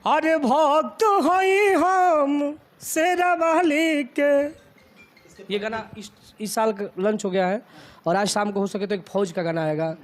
अरे भक्त हई हम शेरा वाली के। ये गाना इस साल लॉन्च हो गया है और आज शाम को हो सके तो एक फौज का गाना आएगा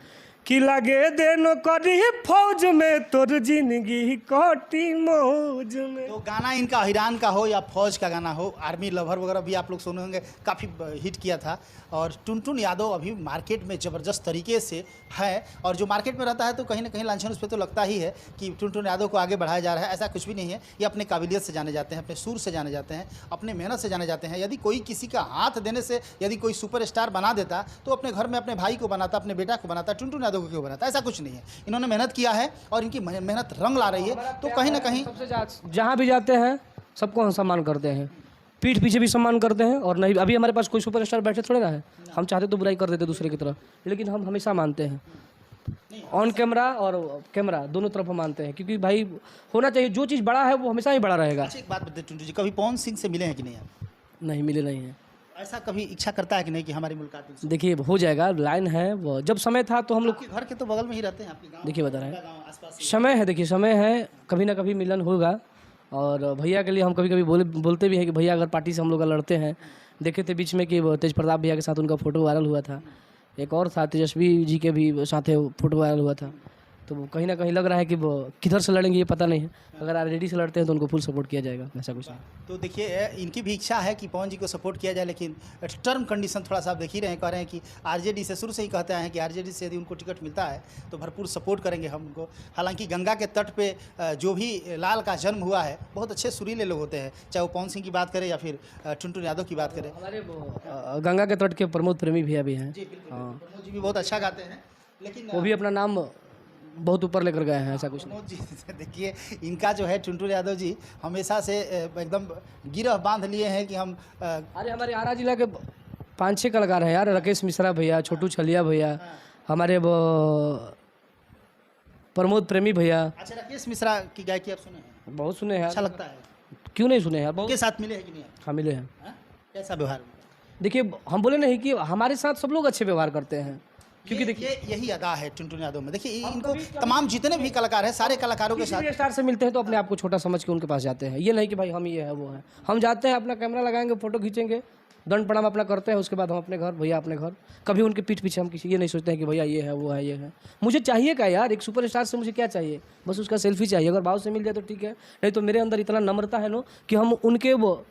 कि लगे देनो करी फौज में तोर जिंदगी कटी मौज में। तो गाना इनका हिरान का हो या फौज का गाना हो, आर्मी लवर वगैरह भी आप लोग सुने होंगे, काफ़ी हिट किया था। और टुनटुन यादव अभी मार्केट में ज़बरदस्त तरीके से है और जो मार्केट में रहता है तो कहीं ना कहीं लांछन उस पर तो लगता ही है कि टुनटुन यादव को आगे बढ़ाया जा रहा है। ऐसा कुछ भी नहीं है, ये अपने काबिलियत से जाने जाते हैं, अपने सुर से जाने जाते हैं, अपने मेहनत से जाने जाते हैं। यदि कोई किसी का हाथ देने से यदि कोई सुपरस्टार बना देता तो अपने घर में अपने भाई को बनाता, अपने बेटा को बनाता, टुनटुन यादव को क्यों बनाता? ऐसा कुछ नहीं है। इन्होंने मेहनत किया है और इनकी मेहनत रंग ला रही है। तो कहीं ना कहीं सबसे जहाँ भी जाते हैं सबको हम सम्मान करते हैं, पीठ पीछे भी सम्मान करते हैं। और नहीं, अभी हमारे पास कोई सुपरस्टार बैठे थोड़े ना है, हम चाहते तो बुराई कर देते दूसरे की तरफ, लेकिन हम हमेशा मानते हैं ऑन कैमरा और कैमरा दोनों तरफ हम मानते हैं, क्योंकि भाई होना चाहिए, जो चीज़ बड़ा है वो हमेशा ही बड़ा रहेगा। अच्छा, एक बात बताइए टुनटुन जी, कभी पवन सिंह से मिले हैं कि नहीं आप? नहीं, मिले नहीं है। ऐसा कभी इच्छा करता है कि नहीं कि हमारी मुलाकात उनसे? देखिए हो जाएगा, लाइन है वो, जब समय था तो हम लोग, आपके घर के तो बगल में ही रहते हैं, आपके गाँव, देखिए बता रहे आपका हैं, गाँव आसपास ही। समय है, देखिए समय है, कभी ना कभी मिलन होगा। और भैया के लिए हम कभी कभी बोलते भी हैं कि भैया अगर पार्टी से हम लोग लड़ते हैं, देखे थे बीच में कि तेज प्रताप भैया के साथ उनका फ़ोटो वायरल हुआ था, एक और था तेजस्वी जी के भी साथ फ़ोटो वायरल हुआ था। तो वो कहीं ना कहीं लग रहा है कि वो किधर से लड़ेंगे ये पता नहीं है। अगर आरजेडी से लड़ते हैं तो उनको फुल सपोर्ट किया जाएगा, ऐसा कुछ नहीं। तो देखिए इनकी भी इच्छा है कि पवन जी को सपोर्ट किया जाए, लेकिन टर्म कंडीशन थोड़ा सा आप देख ही रहे हैं, कह रहे हैं कि आरजेडी से शुरू से ही कहते हैं कि आरजेडी से यदि उनको टिकट मिलता है तो भरपूर सपोर्ट करेंगे हम उनको। हालांकि गंगा के तट पे जो भी लाल का जन्म हुआ है, बहुत अच्छे सुरीले लोग होते हैं, चाहे वो पवन सिंह की बात करें या फिर टुनटुन यादव की बात करें। हमारे गंगा के तट के प्रमोद प्रेमी भैया भी हैं, जी बिल्कुल, प्रमोद जी भी बहुत अच्छा गाते हैं, लेकिन वो भी अपना नाम बहुत ऊपर लेकर गए हैं, ऐसा कुछ नहीं। प्रमोद जी देखिए इनका जो है टुनटुन यादव जी हमेशा से एकदम गिरह बांध लिए हैं कि हम अरे हमारे आरा जिला के 5-6 कलाकार हैं यार, राकेश मिश्रा भैया, छोटू छलिया भैया, हमारे वो प्रमोद प्रेमी भैया। अच्छा, राकेश मिश्रा की गायकी आप सुने हैं? बहुत सुने हैं, अच्छा लगता है? क्यों नहीं सुने हैं, बहुत उनके साथ मिले हैं कि नहीं? हाँ मिले हैं। हाँ? कैसा व्यवहार? देखिए हम बोले नहीं कि हमारे साथ सब लोग अच्छे व्यवहार करते हैं, क्योंकि देखिए यही अदा है टुनटुन यादव में। देखिए इनको तमाम जितने भी कलाकार हैं, सारे कलाकारों के साथ स्टार से मिलते हैं तो अपने आप को छोटा समझ के उनके पास जाते हैं। ये नहीं कि भाई हम ये है वो है, हम जाते हैं, अपना कैमरा लगाएंगे, फोटो खींचेंगे, दंड प्रणाम अपना करते हैं, उसके बाद हम अपने घर, भैया अपने घर। कभी उनके पीठ पीछे हम किसी ये नहीं सोचते हैं कि भैया ये है वो है ये है। मुझे चाहिए क्या यार, एक सुपरस्टार से मुझे क्या चाहिए, बस उसका सेल्फी चाहिए। अगर भाव से मिल जाए तो ठीक है, नहीं तो मेरे अंदर इतना नम्रता है नो कि हम उनके वो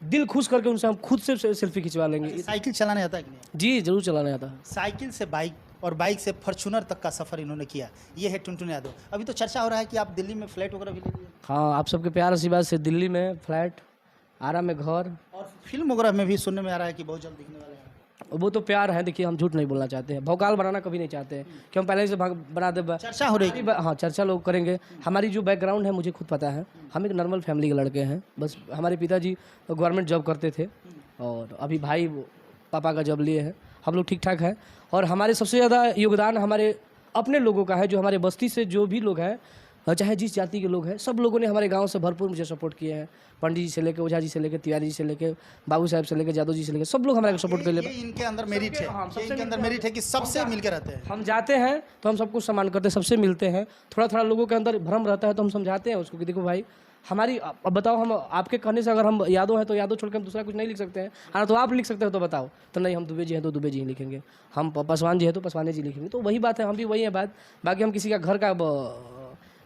दिल खुश करके उनसे हम खुद से सेल्फी खिंचवा लेंगे। साइकिल चलाने आता है कि नहीं? जी जरूर चलाने आता है। साइकिल से बाइक और बाइक से फॉर्च्यूनर तक का सफ़र इन्होंने किया। ये है टुनटुन यादव। अभी तो चर्चा हो रहा है कि आप दिल्ली में फ्लैट वगैरह भी ले लिए। हाँ, आप सबके प्यार आशीर्वाद से दिल्ली में फ्लैट, आरा में घर, और फिल्म वगैरह में भी सुनने में आ रहा है कि बहुत जल्द दिखने वाले हैं। वो तो प्यार है। देखिए हम झूठ नहीं बोलना चाहते हैं, भौकाल बनाना कभी नहीं चाहते हैं कि हम पहले से बना दे। चर्चा हो रही है। हाँ चर्चा लोग करेंगे। हमारी जो बैकग्राउंड है मुझे खुद पता है, हम एक नॉर्मल फैमिली के लड़के हैं। बस हमारे पिताजी गवर्नमेंट जॉब करते थे और अभी भाई पापा का जॉब लिए हैं, हम लोग ठीक ठाक है। और हमारे सबसे ज़्यादा योगदान हमारे अपने लोगों का है, जो हमारे बस्ती से जो भी लोग हैं, चाहे जिस जाति के लोग हैं, सब लोगों ने हमारे गांव से भरपूर मुझे सपोर्ट किए हैं। पंडित जी से लेकर, ओझा जी से लेकर, तिवारी जी से लेकर, बाबू साहब से लेकर, जादव जी से लेकर, सब लोग हमारे सपोर्ट कर लेते हैं। इनके अंदर मेरिट है, इनके अंदर मेरिट है कि सबसे मिलकर रहते हैं। हम जाते हैं तो हम सबको सम्मान करते हैं, सबसे मिलते हैं। थोड़ा थोड़ा लोगों के अंदर भ्रम रहता है तो हम समझाते हैं उसको कि देखो भाई हमारी, अब बताओ हम आपके कहने से अगर हम यादव हैं तो यादव छोड़ के हम दूसरा कुछ नहीं लिख सकते हैं। हाँ तो आप लिख सकते हो तो बताओ, तो नहीं हम दुबे जी हैं तो दुबे जी ही लिखेंगे, हम पासवान जी हैं तो पासवानी जी लिखेंगे। तो वही बात है, हम भी वही है बात। बाकी हम किसी का घर का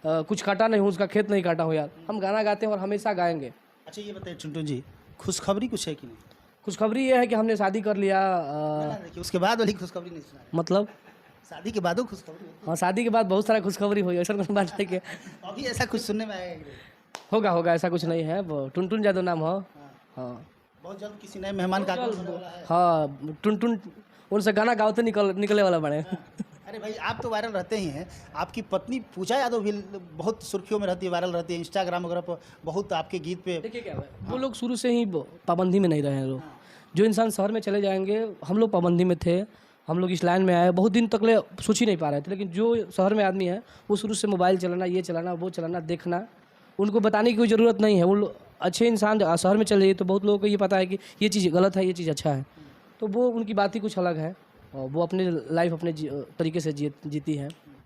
कुछ काटा नहीं हूँ, उसका खेत नहीं काटा हूँ यार, हम गाना गाते हैं और हमेशा गाएंगे। अच्छा ये बताइए टुनटुन जी, खुशखबरी कुछ है कि नहीं? खुशखबरी ये है कि हमने शादी कर लिया। देखिए उसके बाद वाली खुशखबरी नहीं सुना है। मतलब शादी के बाद खुशखबरी? हाँ शादी के बाद बहुत सारा खुशखबरी हुई, ऐसा कोई बात नहीं कि अभी ऐसा कुछ सुनने में आया है? होगा, ऐसा कुछ नहीं है। वो टुनटुन यादव नाम हो। हाँ बहुत जल्द किसी नए मेहमान का हाँ, टुनटुन उनसे गाना गाते निकले वाला बने। अरे भाई आप तो वायरल रहते ही हैं, आपकी पत्नी पूजा यादव भी बहुत सुर्खियों में रहती है, वायरल रहती है, इंस्टाग्राम वगैरह पर बहुत आपके गीत पे। देखिए क्या है, वो लोग शुरू से ही पाबंदी में नहीं रहे हैं लोग। जो इंसान शहर में चले जाएंगे, हम लोग पाबंदी में थे, हम लोग इस लाइन में आए, बहुत दिन तक ले सोच ही नहीं पा रहे थे। लेकिन जो शहर में आदमी है वो शुरू से मोबाइल चलाना, ये चलाना, वो चलाना, देखना, उनको बताने की कोई ज़रूरत नहीं है। वो अच्छे इंसान शहर में चले जाइए तो बहुत लोगों को ये पता है कि ये चीज़ गलत है, ये चीज़ अच्छा है। तो वो उनकी बात ही कुछ अलग है और वो अपनी लाइफ अपने तरीके से जीती है।